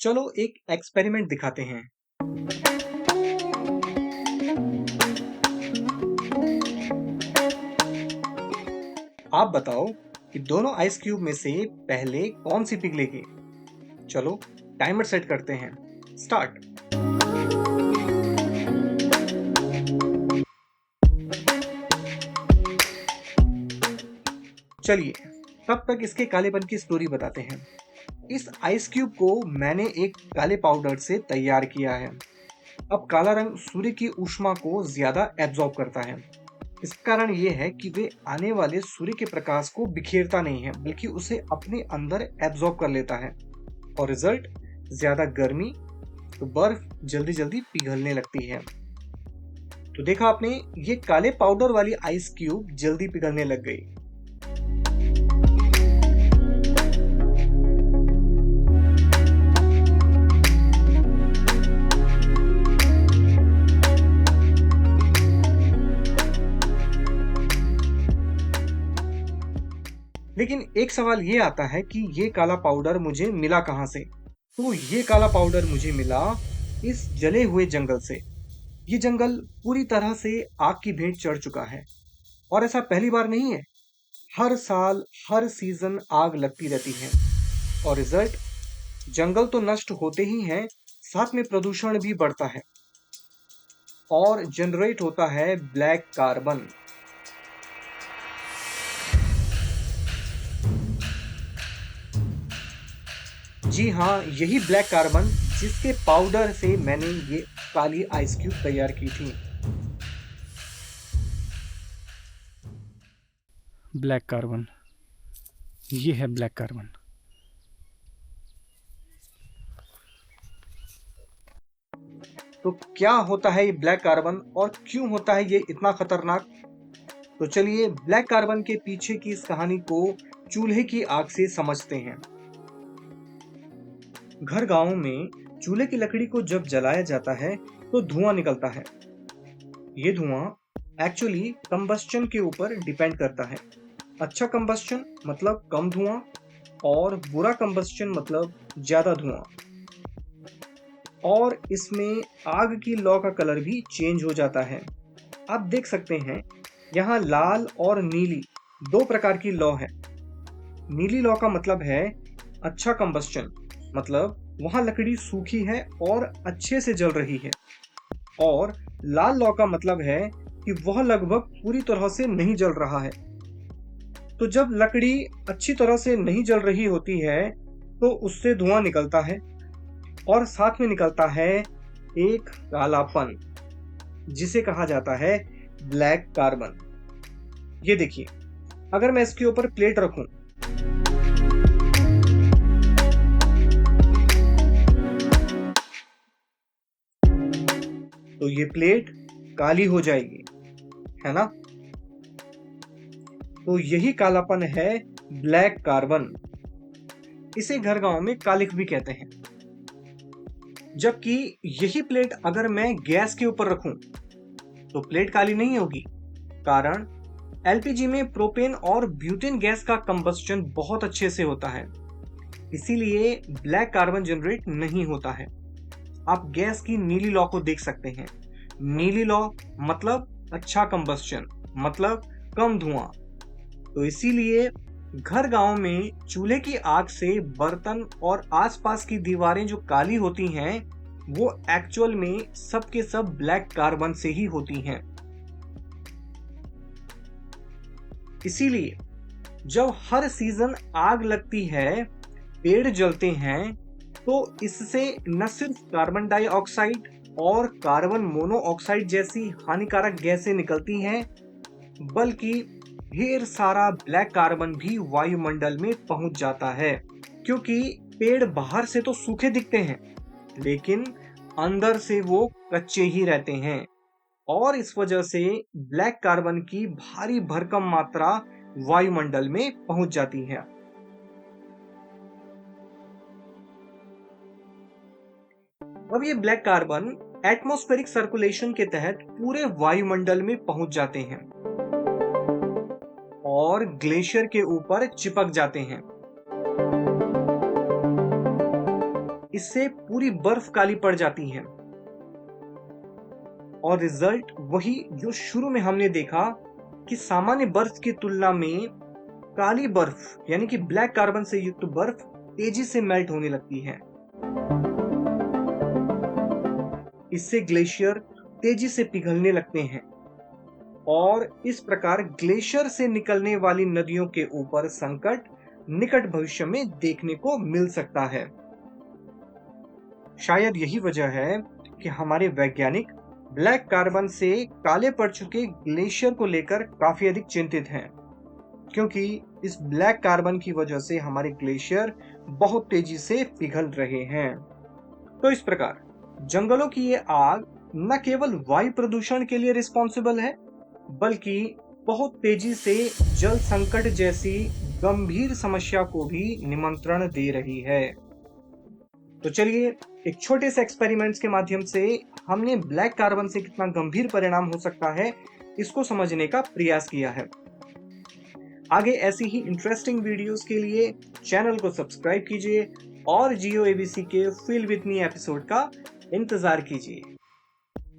चलो एक एक्सपेरिमेंट दिखाते हैं। आप बताओ कि दोनों आइस क्यूब में से पहले कौन सी पिघलेगी। चलो टाइमर सेट करते हैं। स्टार्ट। चलिए तब तक इसके कालेपन की स्टोरी बताते हैं। इस आइस क्यूब को मैंने एक काले पाउडर से तैयार किया है। अब काला रंग सूर्य की ऊष्मा को ज्यादा एब्जॉर्ब करता है। इसका कारण ये है कि वे आने वाले सूर्य के प्रकाश को बिखेरता नहीं है, बल्कि उसे अपने अंदर एब्जॉर्ब कर लेता है। और रिजल्ट ज्यादा गर्मी, तो बर्फ जल्दी जल्दी पिघलने लगती है। तो देखा आपने, ये काले पाउडर वाली आइस क्यूब जल्दी पिघलने लग गई। लेकिन एक सवाल ये आता है कि ये काला पाउडर मुझे मिला कहां से। तो ये काला पाउडर मुझे मिला इस जले हुए जंगल से। ये जंगल पूरी तरह से आग की भेंट चढ़ चुका है, और ऐसा पहली बार नहीं है। हर साल हर सीजन आग लगती रहती है, और रिजल्ट, जंगल तो नष्ट होते ही हैं, साथ में प्रदूषण भी बढ़ता है और जनरेट होता है ब्लैक कार्बन। जी हाँ, यही ब्लैक कार्बन जिसके पाउडर से मैंने ये काली आइस क्यूब तैयार की थी। ब्लैक कार्बन, ये है ब्लैक कार्बन। तो क्या होता है ये ब्लैक कार्बन और क्यों होता है ये इतना खतरनाक? तो चलिए ब्लैक कार्बन के पीछे की इस कहानी को चूल्हे की आग से समझते हैं। घर गांव में चूल्हे की लकड़ी को जब जलाया जाता है तो धुआं निकलता है। ये धुआं एक्चुअली कंबस्चन के ऊपर डिपेंड करता है। अच्छा कंबस्चन मतलब कम धुआं, और बुरा कंबस्चन मतलब ज्यादा धुआं। और इसमें आग की लौ का कलर भी चेंज हो जाता है। आप देख सकते हैं यहाँ लाल और नीली दो प्रकार की लौ है। नीली लौ का मतलब है अच्छा कंबस्चन, मतलब वहां लकड़ी सूखी है और अच्छे से जल रही है। और लाल लौ का मतलब है कि वह लगभग पूरी तरह से नहीं जल रहा है। तो जब लकड़ी अच्छी तरह से नहीं जल रही होती है तो उससे धुआं निकलता है, और साथ में निकलता है एक कालापन, जिसे कहा जाता है ब्लैक कार्बन। ये देखिए, अगर मैं इसके ऊपर प्लेट रखूं तो ये प्लेट काली हो जाएगी, है ना? तो यही कालापन है ब्लैक कार्बन। इसे घर गांव में कालिख भी कहते हैं। जबकि यही प्लेट अगर मैं गैस के ऊपर रखूं तो प्लेट काली नहीं होगी। कारण एलपीजी में प्रोपेन और ब्यूटेन गैस का कंबस्चन बहुत अच्छे से होता है, इसीलिए ब्लैक कार्बन जनरेट नहीं होता है। आप गैस की नीली लौ को देख सकते हैं। नीली लौ मतलब अच्छा कंबस्चन, मतलब कम धुआं। तो इसीलिए घर गांव में चूल्हे की आग से बर्तन और आसपास की दीवारें जो काली होती हैं, वो एक्चुअल में सब के सब ब्लैक कार्बन से ही होती हैं। इसीलिए जब हर सीजन आग लगती है, पेड़ जलते हैं, तो इससे न सिर्फ कार्बन डाइऑक्साइड और कार्बन मोनोऑक्साइड जैसी हानिकारक गैसें निकलती हैं, बल्कि ढेर सारा ब्लैक कार्बन भी वायुमंडल में पहुंच जाता है। क्योंकि पेड़ बाहर से तो सूखे दिखते हैं, लेकिन अंदर से वो कच्चे ही रहते हैं, और इस वजह से ब्लैक कार्बन की भारी भरकम मात्रा वायुमंडल में पहुंच जाती है। अब ये ब्लैक कार्बन एटमॉस्फेरिक सर्कुलेशन के तहत पूरे वायुमंडल में पहुंच जाते हैं और ग्लेशियर के ऊपर चिपक जाते हैं। इससे पूरी बर्फ काली पड़ जाती है। और रिजल्ट वही जो शुरू में हमने देखा कि सामान्य बर्फ की तुलना में काली बर्फ यानी कि ब्लैक कार्बन से युक्त बर्फ तेजी से मेल्ट होने लगती है। इससे ग्लेशियर तेजी से पिघलने लगते हैं और इस प्रकार ग्लेशियर से निकलने वाली नदियों के ऊपर संकट निकट भविष्य में देखने को मिल सकता है। शायद यही वजह है कि हमारे वैज्ञानिक ब्लैक कार्बन से काले पड़ चुके ग्लेशियर को लेकर काफी अधिक चिंतित हैं, क्योंकि इस ब्लैक कार्बन की वजह से हमारे ग्लेशियर बहुत तेजी से पिघल रहे हैं। तो इस प्रकार जंगलों की ये आग न केवल वायु प्रदूषण के लिए रिस्पॉन्सिबल है, बल्कि बहुत तेजी से जल संकट जैसी गंभीर समस्या को भी निमंत्रण दे रही है। तो चलिए एक छोटे से एक्सपेरिमेंट्स के माध्यम से हमने ब्लैक कार्बन से कितना गंभीर परिणाम हो सकता है इसको समझने का प्रयास किया है। आगे ऐसी ही इंटरेस्टिंग वीडियोस के लिए चैनल को सब्सक्राइब कीजिए और जियो एबीसी के फील विथ मी एपिसोड का इंतजार कीजिए।